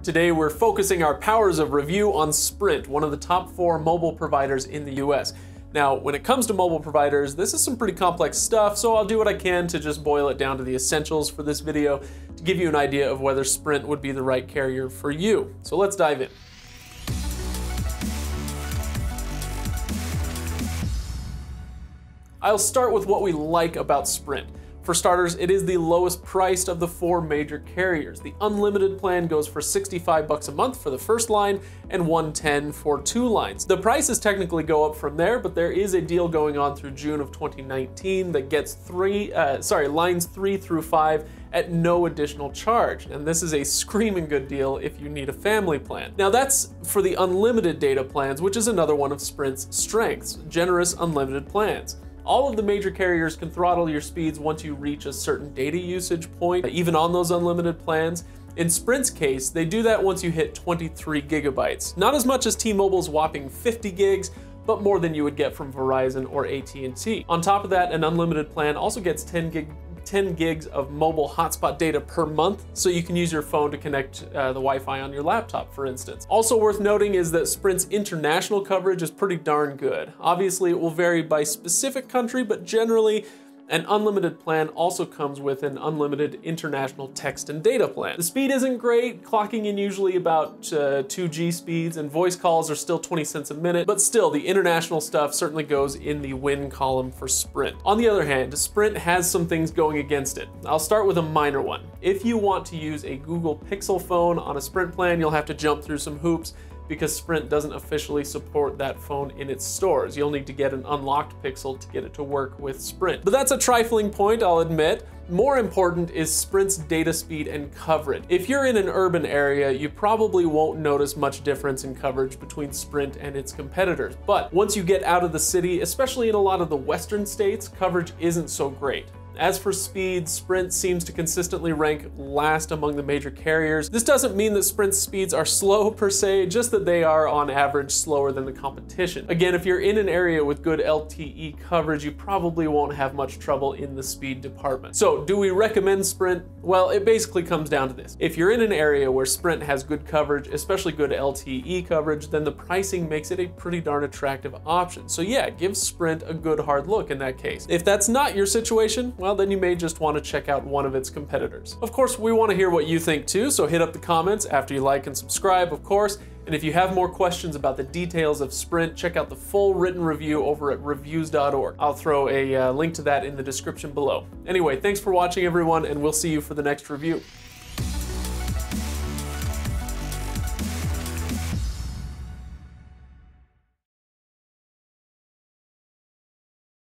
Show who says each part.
Speaker 1: Today we're focusing our powers of review on Sprint, one of the top 4 mobile providers in the US. Now, when it comes to mobile providers, this is some pretty complex stuff, so I'll do what I can to just boil it down to the essentials for this video to give you an idea of whether Sprint would be the right carrier for you. So let's dive in. I'll start with what we like about Sprint. For starters, it is the lowest priced of the 4 major carriers. The unlimited plan goes for $65 a month for the first line and $110 for 2 lines. The prices technically go up from there, but there is a deal going on through June of 2019 that gets lines 3 through 5 at no additional charge. And this is a screaming good deal if you need a family plan. Now that's for the unlimited data plans, which is another one of Sprint's strengths, generous unlimited plans. All of the major carriers can throttle your speeds once you reach a certain data usage point, even on those unlimited plans. In Sprint's case, they do that once you hit 23 gigabytes. Not as much as T-Mobile's whopping 50 gigs, but more than you would get from Verizon or AT&T. On top of that, an unlimited plan also gets 10 gigs of mobile hotspot data per month, so you can use your phone to connect the Wi-Fi on your laptop, for instance. Also worth noting is that Sprint's international coverage is pretty darn good. Obviously, it will vary by specific country, but generally, an unlimited plan also comes with an unlimited international text and data plan. The speed isn't great, clocking in usually about 2G speeds, and voice calls are still 20 cents a minute, but still, the international stuff certainly goes in the win column for Sprint. On the other hand, Sprint has some things going against it. I'll start with a minor one. If you want to use a Google Pixel phone on a Sprint plan, you'll have to jump through some hoops because Sprint doesn't officially support that phone in its stores. You'll need to get an unlocked Pixel to get it to work with Sprint. But that's a trifling point, I'll admit. More important is Sprint's data speed and coverage. If you're in an urban area, you probably won't notice much difference in coverage between Sprint and its competitors. But once you get out of the city, especially in a lot of the western states, coverage isn't so great. As for speed, Sprint seems to consistently rank last among the major carriers. This doesn't mean that Sprint's speeds are slow per se, just that they are on average slower than the competition. Again, if you're in an area with good LTE coverage, you probably won't have much trouble in the speed department. So, do we recommend Sprint? Well, it basically comes down to this. If you're in an area where Sprint has good coverage, especially good LTE coverage, then the pricing makes it a pretty darn attractive option. So yeah, give Sprint a good hard look in that case. If that's not your situation, well, then you may just want to check out one of its competitors. Of course, we want to hear what you think too, so hit up the comments after you like and subscribe, of course. And if you have more questions about the details of Sprint, check out the full written review over at Reviews.org. I'll throw a link to that in the description below. Anyway, thanks for watching everyone, and we'll see you for the next review.